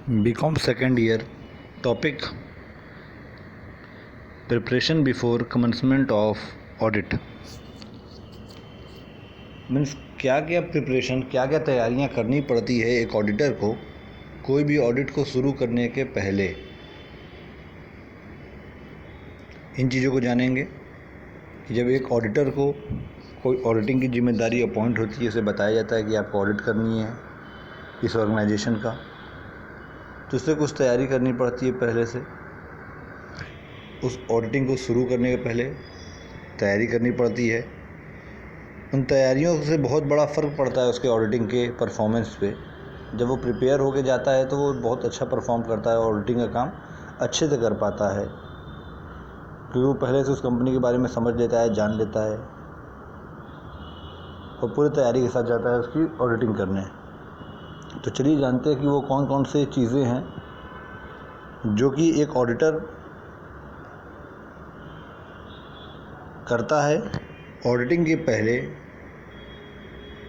BCom second year. Topic: Preparation before commencement of audit. Means क्या क्या preparation, क्या क्या तैयारियां करनी पड़ती है एक ऑडिटर को कोई भी ऑडिट को शुरू करने के पहले। इन चीज़ों को जानेंगे कि जब एक ऑडिटर को कोई ऑडिटिंग की जिम्मेदारी अपॉइंट होती है, उसे बताया जाता है कि आपको ऑडिट करनी है इस ऑर्गेनाइजेशन का, तो उससे कुछ तैयारी करनी पड़ती है पहले से। उस ऑडिटिंग को शुरू करने के पहले तैयारी करनी पड़ती है। उन तैयारियों से बहुत बड़ा फ़र्क पड़ता है उसके ऑडिटिंग के परफॉर्मेंस पे। जब वो प्रिपेयर होके जाता है तो वो बहुत अच्छा परफॉर्म करता है, ऑडिटिंग का काम अच्छे से कर पाता है, क्योंकि वो पहले से उस कंपनी के बारे में समझ लेता है, जान लेता है और पूरी तैयारी के साथ जाता है उसकी ऑडिटिंग करने। तो चलिए जानते हैं कि वो कौन कौन से चीज़ें हैं जो कि एक ऑडिटर करता है ऑडिटिंग के पहले।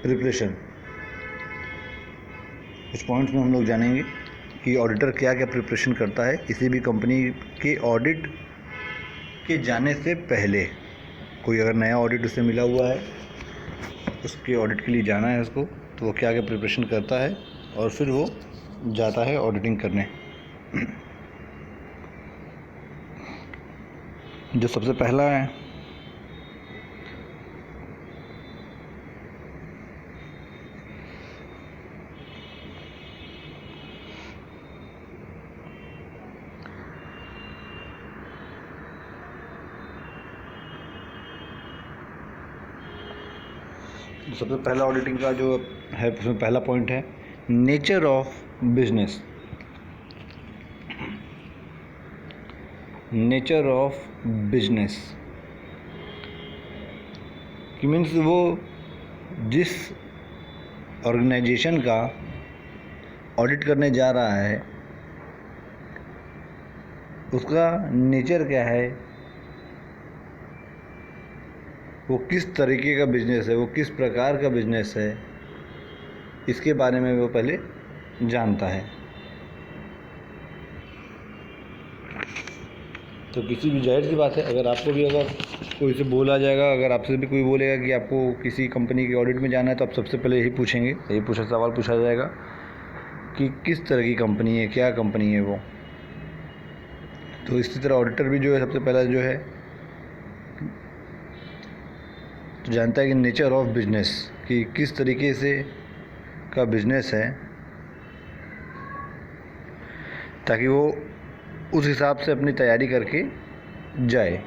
प्रिपरेशन, कुछ पॉइंट्स में हम लोग जानेंगे कि ऑडिटर क्या क्या प्रिपरेशन करता है किसी भी कंपनी के ऑडिट के जाने से पहले। कोई अगर नया ऑडिट उसे मिला हुआ है, उसके ऑडिट के लिए जाना है उसको, तो वो क्या क्या प्रिपरेशन करता है और फिर वो जाता है ऑडिटिंग करने। जो सबसे पहला है, सबसे पहला ऑडिटिंग का जो है उसमें पहला पॉइंट है nature of business. Nature of business कि मीन्स वो जिस ऑर्गेनाइजेशन का ऑडिट करने जा रहा है उसका नेचर क्या है, वो किस तरीके का बिजनेस है, वो किस प्रकार का बिजनेस है, इसके बारे में वो पहले जानता है। तो किसी भी जाहिर सी बात है, अगर आपको भी अगर कोई से बोला जाएगा, अगर आपसे भी कोई बोलेगा कि आपको किसी कंपनी के ऑडिट में जाना है, तो आप सबसे पहले यही पूछेंगे, यही सवाल पूछा जाएगा कि किस तरह की कंपनी है, क्या कंपनी है वो। तो इसी तरह ऑडिटर भी जो है सबसे पहला जो है तो जानता है कि नेचर ऑफ बिजनेस, कि किस तरीके से का बिजनेस है, ताकि वो उस हिसाब से अपनी तैयारी करके जाए।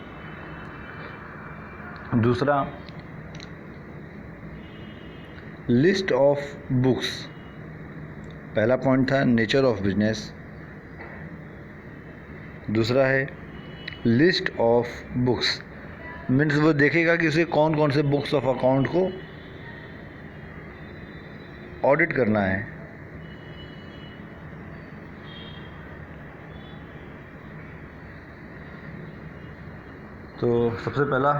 दूसरा, लिस्ट ऑफ बुक्स। पहला पॉइंट था नेचर ऑफ बिजनेस, दूसरा है लिस्ट ऑफ बुक्स। मीन्स वो देखेगा कि उसे कौन कौन से बुक्स ऑफ अकाउंट को ऑडिट करना है। तो सबसे पहला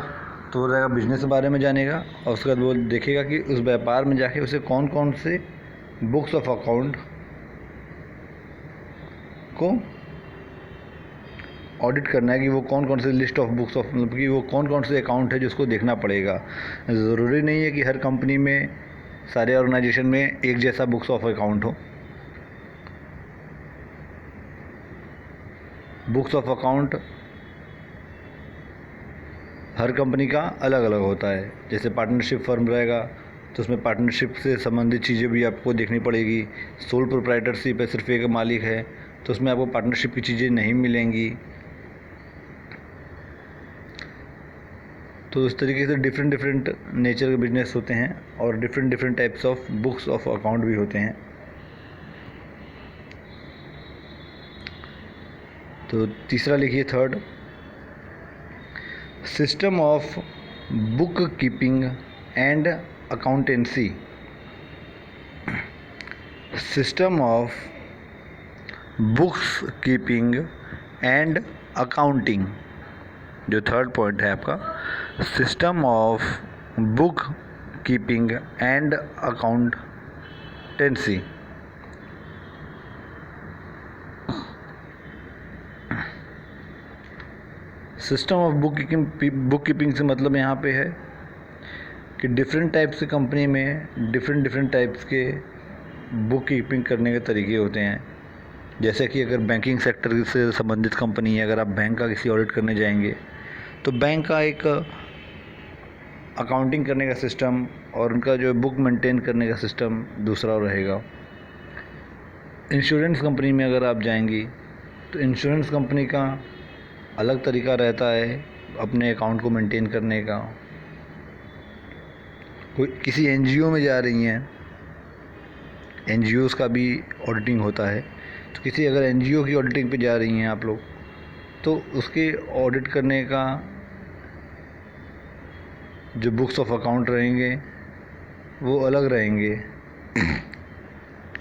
तो हो जाएगा बिजनेस के बारे में जानेगा, और उसके बाद वो देखेगा कि उस व्यापार में जाके उसे कौन कौन से बुक्स ऑफ अकाउंट को ऑडिट करना है, कि वो कौन कौन से लिस्ट ऑफ बुक्स ऑफ, मतलब कि वो कौन कौन से अकाउंट है जिसको देखना पड़ेगा। ज़रूरी नहीं है कि हर कंपनी में, सारे ऑर्गेनाइजेशन में एक जैसा बुक्स ऑफ अकाउंट हो। Books of account her company का अलग अलग होता है। जैसे पार्टनरशिप फर्म रहेगा तो उसमें पार्टनरशिप से संबंधित चीज़ें भी आपको देखनी पड़ेगी। सोल प्रोप्राइटरशिप है, सिर्फ एक मालिक है, तो उसमें आपको पार्टनरशिप की चीज़ें नहीं मिलेंगी। तो इस तरीके से डिफरेंट डिफरेंट नेचर के बिजनेस होते हैं और different different types of books of account भी होते हैं। तो तीसरा लिखिए, third, system of book keeping and accountancy. System of books keeping and accounting, जो थर्ड पॉइंट है आपका, system of book keeping and accountancy. System of book keeping से मतलब यहाँ पे है कि डिफरेंट टाइप्स की कंपनी में डिफरेंट टाइप्स के बुक कीपिंग करने के तरीके होते हैं। जैसे कि अगर बैंकिंग सेक्टर से संबंधित कंपनी है, अगर आप बैंक का किसी ऑडिट करने जाएंगे तो बैंक का एक अकाउंटिंग करने का सिस्टम और उनका जो बुक मेंटेन करने का सिस्टम दूसरा रहेगा। इंश्योरेंस कंपनी में अगर आप जाएंगी तो इंश्योरेंस कंपनी का अलग तरीका रहता है अपने अकाउंट को मेंटेन करने का। कोई किसी एनजीओ में जा रही हैं, एनजीओज़ का भी ऑडिटिंग होता है, तो किसी अगर एनजीओ की ऑडिटिंग पे जा रही हैं आप लोग तो उसके ऑडिट करने का जो बुक्स ऑफ अकाउंट रहेंगे वो अलग रहेंगे,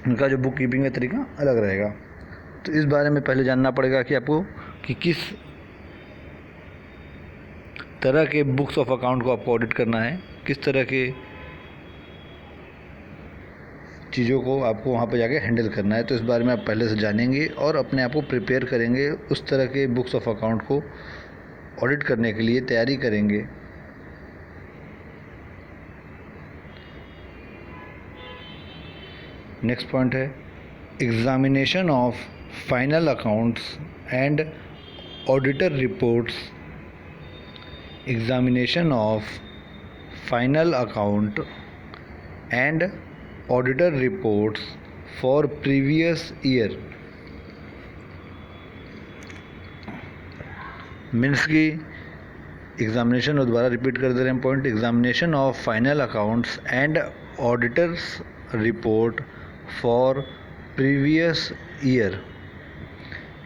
उनका जो बुक कीपिंग का तरीका अलग रहेगा। तो इस बारे में पहले जानना पड़ेगा कि आपको कि किस तरह के बुक्स ऑफ अकाउंट को आपको ऑडिट करना है, किस तरह के चीज़ों को आपको वहाँ पे जाके हैंडल करना है। तो इस बारे में आप पहले से जानेंगे और अपने आप को प्रिपेयर करेंगे, उस तरह के बुक्स ऑफ अकाउंट को ऑडिट करने के लिए तैयारी करेंगे। नेक्स्ट पॉइंट है examination of final accounts and auditor reports. Examination of final account and auditor reports for previous year. Means की एग्जामिनेशन, और दोबारा रिपीट कर दे रहे हैं point, examination of final accounts and auditors report for previous year.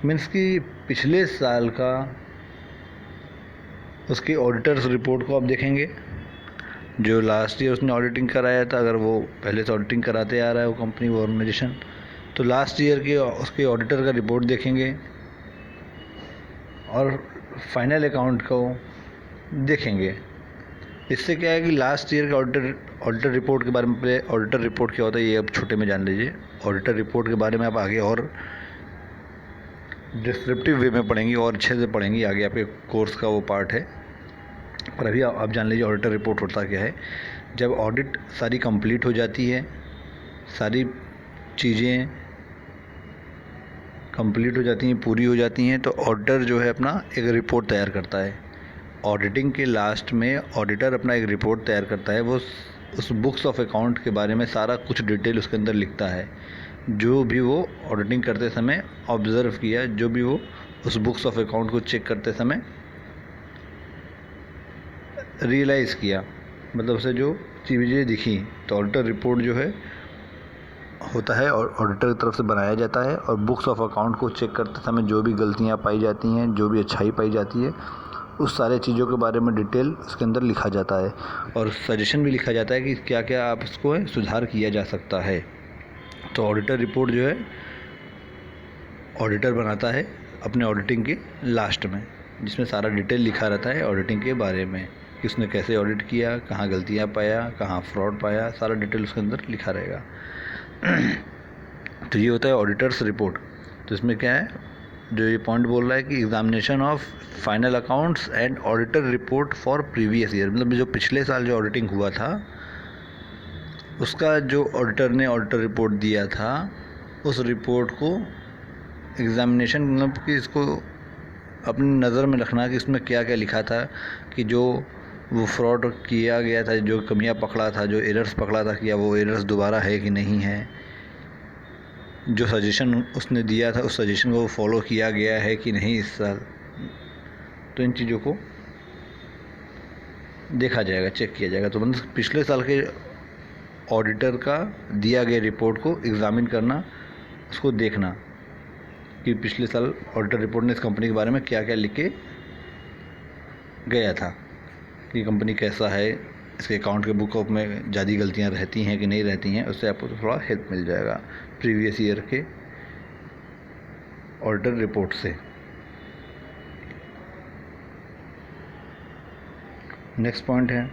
Means कि पिछले साल का उसके ऑडिटर्स रिपोर्ट को आप देखेंगे, जो लास्ट ईयर उसने ऑडिटिंग कराया था, अगर वो पहले से ऑडिटिंग कराते आ रहा है वो कंपनी, वो ऑर्गेनाइजेशन, तो लास्ट ईयर के उसके ऑडिटर का रिपोर्ट देखेंगे और फाइनल अकाउंट को देखेंगे। इससे क्या है कि लास्ट ईयर के ऑडिटर रिपोर्ट के बारे में, पहले ऑडिटर रिपोर्ट क्या होता है ये अब छोटे में जान लीजिए। ऑडिटर रिपोर्ट के बारे में आप आगे और डिस्क्रिप्टिव वे में पढ़ेंगी और अच्छे से पढ़ेंगी, आगे आपके कोर्स का वो पार्ट है। पर अभी आप जान लीजिए ऑडिटर रिपोर्ट होता क्या है। जब ऑडिट सारी कंप्लीट हो जाती है, सारी चीज़ें कंप्लीट हो जाती हैं, पूरी हो जाती हैं, तो ऑडिटर जो है अपना एक रिपोर्ट तैयार करता है। ऑडिटिंग के लास्ट में ऑडिटर अपना एक रिपोर्ट तैयार करता है, वो उस बुक्स ऑफ अकाउंट के बारे में सारा कुछ डिटेल उसके अंदर लिखता है, जो भी वो ऑडिटिंग करते समय ऑब्ज़र्व किया, जो भी वो उस बुक्स ऑफ अकाउंट को चेक करते समय रियलाइज़ किया, मतलब उसे जो चीज़ें दिखी। तो ऑडिटर रिपोर्ट जो है होता है और ऑडिटर की तरफ से बनाया जाता है, और बुक्स ऑफ अकाउंट को चेक करते समय जो भी गलतियाँ पाई जाती हैं, जो भी अच्छाई पाई जाती है, उस सारे चीज़ों के बारे में डिटेल उसके अंदर लिखा जाता है और सजेशन भी लिखा जाता है कि क्या क्या आप इसको सुधार किया जा सकता है। तो ऑडिटर रिपोर्ट जो है ऑडिटर बनाता है अपने ऑडिटिंग के लास्ट में, जिसमें सारा डिटेल लिखा रहता है ऑडिटिंग के बारे में कि उसने कैसे ऑडिट किया, कहाँ गलतियाँ पाया, कहाँ फ्रॉड पाया, सारा डिटेल उसके अंदर लिखा रहेगा। तो ये होता है ऑडिटर्स रिपोर्ट। तो इसमें क्या है, जो ये पॉइंट बोल रहा है कि examination of final accounts and auditor report for previous year, मतलब जो पिछले साल जो ऑडिटिंग हुआ था उसका जो ऑडिटर ने ऑडिटर रिपोर्ट दिया था, उस रिपोर्ट को एग्जामिनेशन, मतलब कि इसको अपनी नज़र में रखना कि इसमें क्या क्या लिखा था, कि जो वो फ्रॉड किया गया था, जो कमियां पकड़ा था, जो एरर्स पकड़ा था, क्या वो एरर्स दोबारा है कि नहीं है, जो सजेशन उसने दिया था उस सजेशन को फॉलो किया गया है कि नहीं इस साल। तो इन चीज़ों को देखा जाएगा, चेक किया जाएगा। तो मतलब पिछले साल के ऑडिटर का दिया गया रिपोर्ट को एग्ज़ामिन करना, उसको देखना कि पिछले साल ऑडिटर रिपोर्ट ने इस कंपनी के बारे में क्या क्या लिख के गया था, कि कंपनी कैसा है, इसके अकाउंट के बुक में ज़्यादा गलतियां रहती हैं कि नहीं रहती हैं, उससे आपको थोड़ा हेल्प मिल जाएगा प्रीवियस ईयर के ऑडिटर रिपोर्ट से। नेक्स्ट पॉइंट है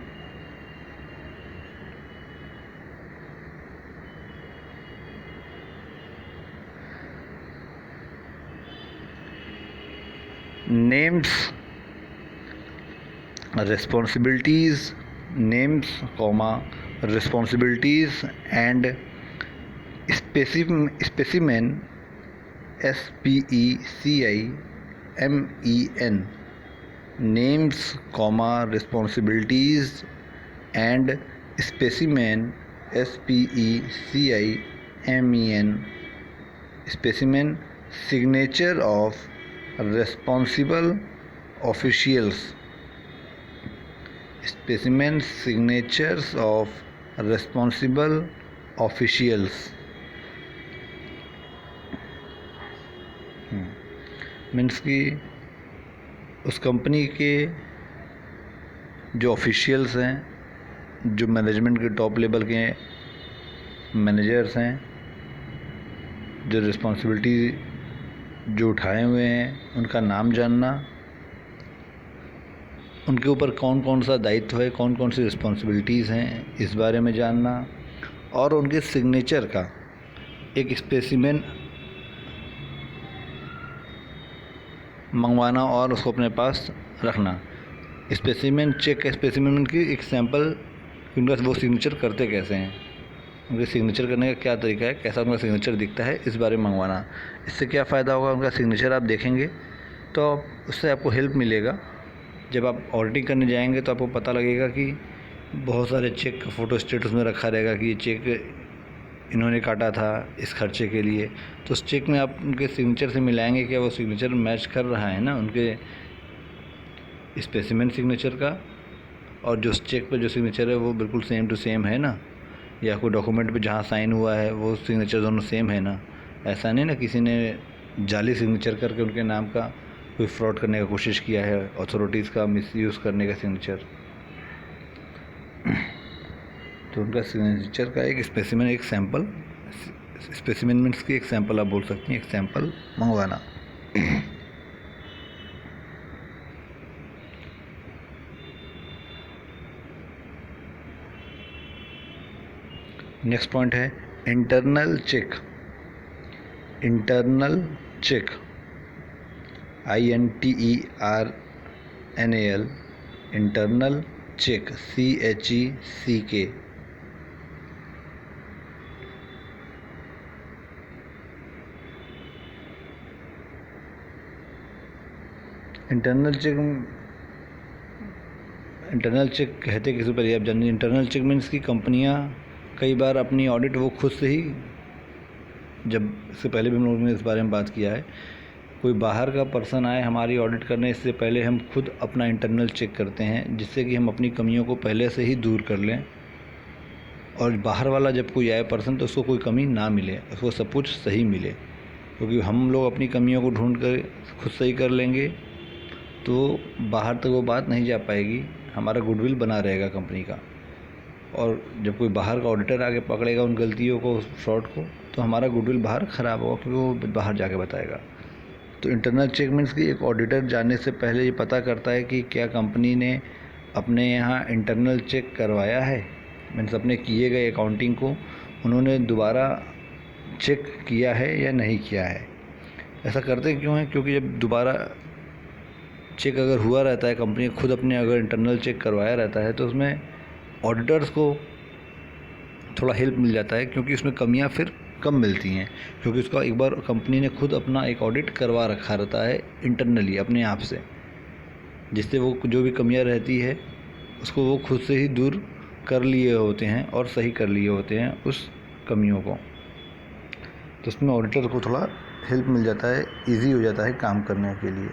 names responsibilities, names, comma, responsibilities and specimen, SPECIMEN, names, comma, responsibilities and specimen, SPECIMEN, specimen, signature of responsible officials, specimen, signatures of responsible officials. Means कि उस company के जो officials हैं, जो management के top level के managers हैं, जो रिस्पॉन्सिबिलिटी जो उठाए हुए हैं उनका नाम जानना, उनके ऊपर कौन कौन सा दायित्व है, कौन कौन सी रिस्पॉन्सिबिलिटीज़ हैं, इस बारे में जानना, और उनके सिग्नेचर का एक स्पेसिमेन मंगवाना और उसको अपने पास रखना। स्पेसिमेन चेक, स्पेसिमेन की एक सैंपल, उनका वो सिग्नेचर करते कैसे हैं, उनके सिग्नेचर करने का क्या तरीका है, कैसा उनका सिग्नेचर दिखता है, इस बारे में मंगवाना। इससे क्या फ़ायदा होगा, उनका सिग्नेचर आप देखेंगे तो उससे आपको हेल्प मिलेगा। जब आप ऑडिटिंग करने जाएंगे तो आपको पता लगेगा कि बहुत सारे चेक का फ़ोटो स्टेट उसमें रखा रहेगा कि ये चेक इन्होंने काटा था इस खर्चे के लिए, तो उस चेक में आप उनके सिग्नेचर से मिलाएंगे क्या वो सिग्नेचर मैच कर रहा है ना उनके स्पेसिमेन सिग्नेचर का, और जो चेक पर जो सिग्नेचर है वो बिल्कुल सेम टू सेम है ना, या कोई डॉक्यूमेंट पे जहाँ साइन हुआ है वो सिग्नेचर दोनों सेम है ना। ऐसा नहीं ना किसी ने जाली सिग्नेचर करके उनके नाम का कोई फ्रॉड करने का कोशिश किया है, अथॉरिटीज़ का मिसयूज़ करने का सिग्नेचर। तो उनका सिग्नेचर का एक स्पेसिमेन, एक सैंपल, स्पेसिमेन मीन्स की एक सैंपल आप बोल सकती हैं, एक सैंपल मंगवाना। नेक्स्ट पॉइंट है internal check. Internal check, INTERNAL, internal check, CHECK। Internal check कहते किसी पर आप जानिए। इंटरनल चेक मीन्स की कंपनियां कई बार अपनी ऑडिट वो खुद से ही, जब इससे पहले भी हम लोगों ने इस बारे में बात किया है, कोई बाहर का पर्सन आए हमारी ऑडिट करने, इससे पहले हम खुद अपना इंटरनल चेक करते हैं, जिससे कि हम अपनी कमियों को पहले से ही दूर कर लें, और बाहर वाला जब कोई आए पर्सन तो उसको कोई कमी ना मिले, उसको सब कुछ सही मिले। क्योंकि हम लोग अपनी कमियों को ढूंढ कर खुद सही कर लेंगे तो बाहर तक वो बात नहीं जा पाएगी, हमारा गुडविल बना रहेगा कंपनी का। और जब कोई बाहर का ऑडिटर आके पकड़ेगा उन गलतियों को, फ्रॉड को, तो हमारा गुडविल बाहर ख़राब होगा, क्योंकि वो बाहर जाके बताएगा। तो इंटरनल चेक मीन्स कि एक ऑडिटर जाने से पहले ये पता करता है कि क्या कंपनी ने अपने यहाँ इंटरनल चेक करवाया है, मीन्स अपने किए गए अकाउंटिंग को उन्होंने दोबारा चेक किया है या नहीं किया है। ऐसा करते क्यों हैं, क्योंकि जब दोबारा चेक अगर हुआ रहता है, कंपनी खुद अपने अगर इंटरनल चेक करवाया रहता है, तो उसमें ऑडिटर्स को थोड़ा हेल्प मिल जाता है, क्योंकि उसमें कमियां फिर कम मिलती हैं, क्योंकि उसका एक बार कंपनी ने खुद अपना एक ऑडिट करवा रखा रहता है इंटरनली अपने आप से, जिससे वो जो भी कमियां रहती है उसको वो खुद से ही दूर कर लिए होते हैं और सही कर लिए होते हैं उस कमियों को। तो उसमें ऑडिटर को थोड़ा हेल्प मिल जाता है, ईजी हो जाता है काम करने के लिए।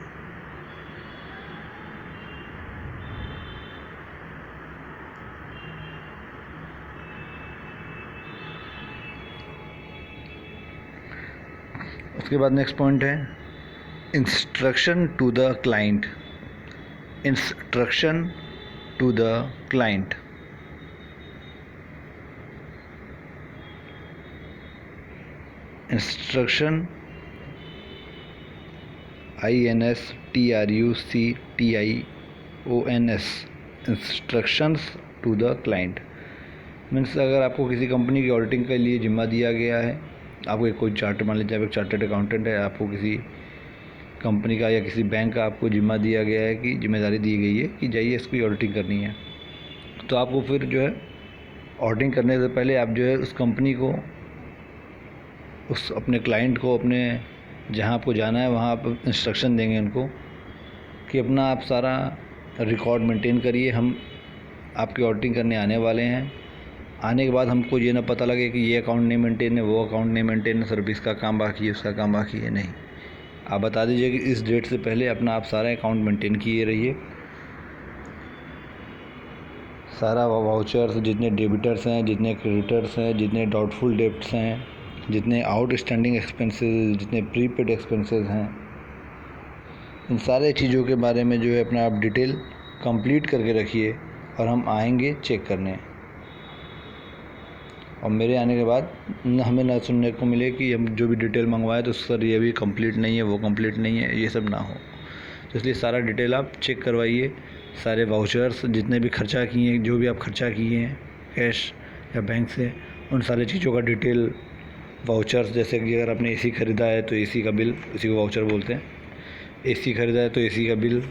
उसके बाद नेक्स्ट पॉइंट है instruction to the client. Instruction to the client, instruction INSTRUCTIONS, instructions to the client means अगर आपको किसी कंपनी की ऑडिटिंग के लिए जिम्मा दिया गया है, आपको कोई चार्टर, मान लीजिए आप एक चार्टर्ड अकाउंटेंट है, आपको किसी कंपनी का या किसी बैंक का आपको जिम्मा दिया गया है कि जिम्मेदारी दी गई है कि जाइए इसकी ऑडिटिंग करनी है, तो आपको फिर जो है ऑडिटिंग करने से पहले आप जो है उस कंपनी को, उस अपने क्लाइंट को, अपने जहाँ आपको जाना है वहाँ आप इंस्ट्रक्शन देंगे उनको कि अपना आप सारा रिकॉर्ड मेंटेन करिए, हम आपकी ऑडिटिंग करने आने वाले हैं। आने के बाद हमको ये ना पता लगे कि ये अकाउंट नहीं मेंटेन है, वो अकाउंट नहीं मेंटेन है, सिर्फ इसका काम बाकी है, उसका काम बाकी है। नहीं, आप बता दीजिए कि इस डेट से पहले अपना आप सारा अकाउंट मेंटेन किए रहिए। सारा वाउचर्स, जितने डेबिटर्स हैं, जितने क्रेडिटर्स हैं, जितने डाउटफुल डेब्ट्स हैं, जितने आउटस्टैंडिंग एक्सपेंसेस, जितने प्रीपेड एक्सपेंसेस हैं, इन सारे चीज़ों के बारे में जो है अपना आप डिटेल कंप्लीट करके रखिए और हम आएंगे चेक करने। और मेरे आने के बाद हमें ना सुनने को मिले कि हम जो भी डिटेल मंगवाए तो सर ये भी कंप्लीट नहीं है, वो कंप्लीट नहीं है, ये सब ना हो। तो इसलिए सारा डिटेल आप चेक करवाइए। सारे वाउचर्स जितने भी खर्चा किए हैं, जो भी आप खर्चा किए हैं कैश या बैंक से, उन सारे चीज़ों का डिटेल, वाउचर्स, जैसे कि अगर आपने एसी ख़रीदा है तो एसी का बिल, इसी को वाउचर बोलते हैं। एसी ख़रीदा है तो एसी का बिल,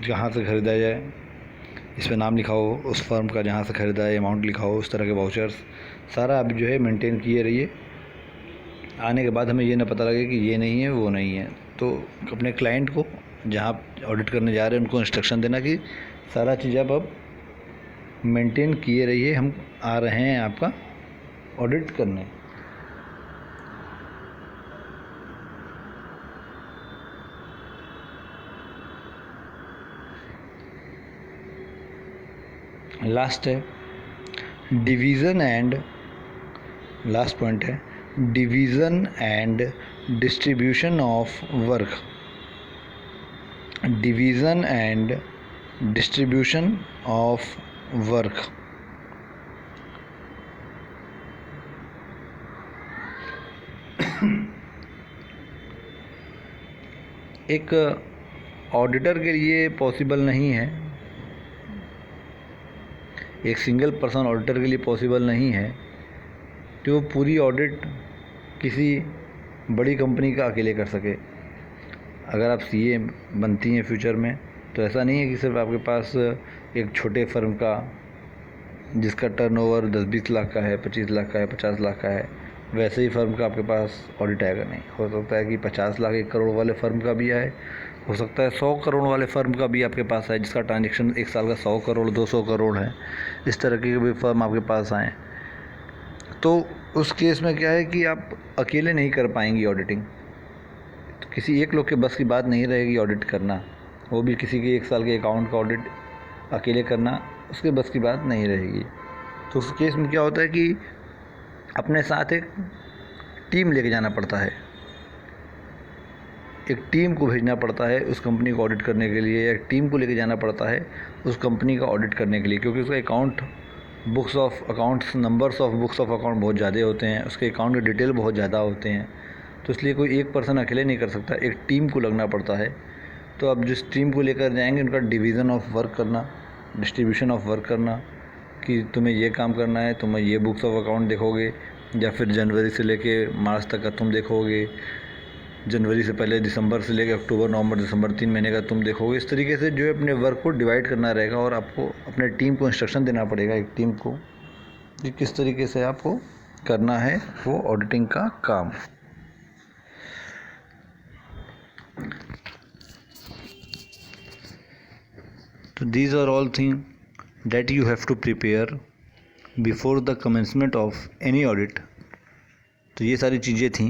जहाँ से ख़रीदा जाए इस पर नाम लिखा हो, उस फर्म का जहाँ से ख़रीदा है अमाउंट लिखा हो, उस तरह के वाउचर्स सारा आप जो है मेंटेन किए रहिए। आने के बाद हमें ये ना पता लगे कि ये नहीं है, वो नहीं है। तो अपने क्लाइंट को, जहाँ ऑडिट करने जा रहे हैं, उनको इंस्ट्रक्शन देना कि सारा चीज़ आप अब मेंटेन किए रहिए, हम आ रहे हैं आपका ऑडिट करने। लास्ट है डिवीज़न एंड, लास्ट पॉइंट है division and distribution of work. Division and distribution of work. एक ऑडिटर के लिए पॉसिबल नहीं है, एक सिंगल पर्सन ऑडिटर के लिए पॉसिबल नहीं है कि वो पूरी ऑडिट किसी बड़ी कंपनी का अकेले कर सके। अगर आप सीए बनती हैं फ्यूचर में, तो ऐसा नहीं है कि सिर्फ आपके पास एक छोटे फर्म का, जिसका टर्नओवर 10-20 लाख का है, 25 लाख का है, 50 लाख का है, वैसे ही फर्म का आपके पास ऑडिट आएगा। नहीं, हो सकता है कि 50 लाख 1 करोड़ वाले फर्म का भी आए, हो सकता है 100 करोड़ वाले फर्म का भी आपके पास आए, जिसका ट्रांजेक्शन एक साल का 100 करोड़ 200 करोड़ है। इस तरह के भी फर्म आपके पास आए, तो उस केस में क्या है कि आप अकेले नहीं कर पाएंगी ऑडिटिंग। तो किसी एक लोग के बस की बात नहीं रहेगी ऑडिट करना, वो भी किसी के 1 साल के अकाउंट का ऑडिट अकेले करना उसके बस की बात नहीं रहेगी। तो उस केस में क्या होता है कि अपने साथ एक टीम लेके जाना पड़ता है, एक टीम को भेजना पड़ता है उस कंपनी को ऑडिट करने के लिए, एक टीम को लेके जाना पड़ता है उस कंपनी का ऑडिट करने के लिए, क्योंकि उसका account, books of accounts, numbers of books of account बहुत ज़्यादा होते हैं, उसके अकाउंट के डिटेल बहुत ज़्यादा होते हैं। तो इसलिए कोई एक पर्सन अकेले नहीं कर सकता, एक टीम को लगना पड़ता है। तो अब जिस टीम को लेकर जाएंगे उनका डिवीज़न ऑफ वर्क करना, डिस्ट्रीब्यूशन ऑफ वर्क करना, कि तुम्हें ये काम करना है, तुम्हें ये बुक्स ऑफ अकाउंट देखोगे, या फिर जनवरी से लेके मार्च तक का तुम देखोगे, जनवरी से पहले दिसंबर से लेकर अक्टूबर, नवंबर, दिसंबर 3 महीने का तुम देखोगे। इस तरीके से जो है अपने वर्क को डिवाइड करना रहेगा और आपको अपने टीम को इंस्ट्रक्शन देना पड़ेगा, एक टीम को, कि किस तरीके से आपको करना है वो ऑडिटिंग का काम। तो these are all things that you have to prepare before the commencement of any audit। तो ये सारी चीज़ें थी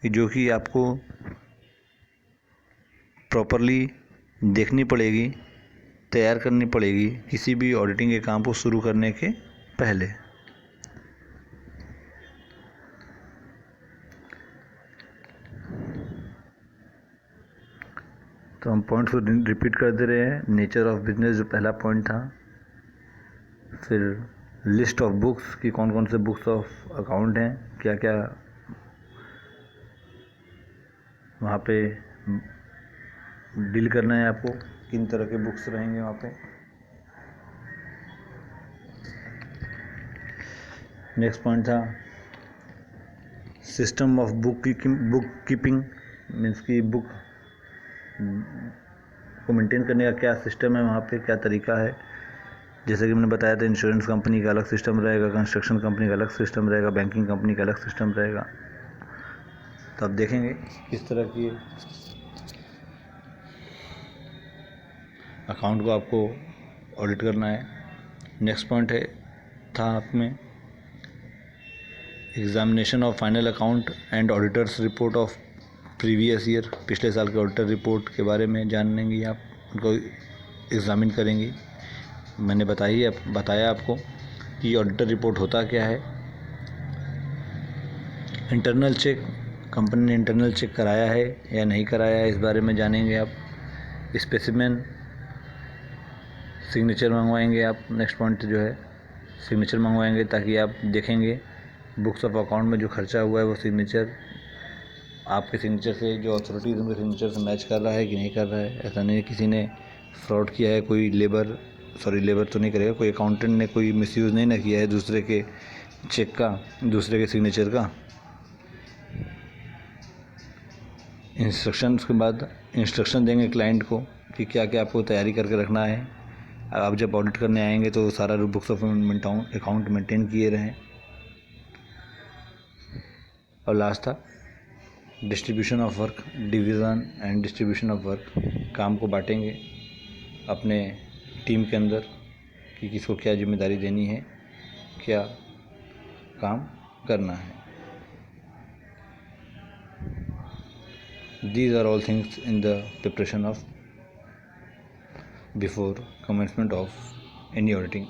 कि जो कि आपको प्रॉपरली देखनी पड़ेगी, तैयार करनी पड़ेगी किसी भी ऑडिटिंग के काम को शुरू करने के पहले। तो हम पॉइंट्स को रिपीट कर दे रहे हैं। नेचर ऑफ बिजनेस जो पहला पॉइंट था, फिर लिस्ट ऑफ बुक्स कि कौन कौन से बुक्स ऑफ अकाउंट हैं, क्या क्या वहाँ पे डील करना है आपको, किन तरह के बुक्स रहेंगे वहाँ पे। नेक्स्ट पॉइंट था system of book keeping, means की बुक को मेंटेन करने का क्या सिस्टम है, वहाँ पे क्या तरीका है। जैसे कि मैंने बताया था, इंश्योरेंस कंपनी का अलग सिस्टम रहेगा, कंस्ट्रक्शन कंपनी का अलग सिस्टम रहेगा, बैंकिंग कंपनी का अलग सिस्टम रहेगा। तो आप देखेंगे किस तरह की अकाउंट को आपको ऑडिट करना है। नेक्स्ट पॉइंट है था आप में examination of final account and auditors report of previous year. पिछले साल के ऑडिटर रिपोर्ट के बारे में जानेंगी आप, उनको एग्ज़ामिन करेंगी। मैंने बताया आपको कि ऑडिटर रिपोर्ट होता क्या है। इंटरनल चेक, कंपनी ने इंटरनल चेक कराया है या नहीं कराया है, इस बारे में जानेंगे आप। स्पेसिमेन सिग्नेचर मंगवाएंगे आप। नेक्स्ट पॉइंट जो है सिग्नेचर मंगवाएंगे, ताकि आप देखेंगे बुक्स ऑफ अकाउंट में जो खर्चा हुआ है वो सिग्नेचर आपके सिग्नेचर से, जो अथॉरिटीज़ उनके सिग्नेचर से मैच कर रहा है कि नहीं कर रहा है। ऐसा नहीं है किसी ने फ्रॉड किया है, कोई लेबर तो नहीं करेगा, कोई अकाउंटेंट ने कोई मिसयूज़ नहीं ना किया है दूसरे के चेक का, दूसरे के सिग्नेचर का। इंस्ट्रक्शंस के बाद इंस्ट्रक्शन देंगे क्लाइंट को कि क्या क्या आपको तैयारी करके रखना है। आप जब ऑडिट करने आएंगे तो सारा बुक्स ऑफ अकाउंट मेंटेन किए रहें। और लास्ट था distribution of work, division and distribution of work. काम को बांटेंगे अपने टीम के अंदर कि किसको क्या जिम्मेदारी देनी है, क्या काम करना है। These are all things in the preparation of before commencement of any auditing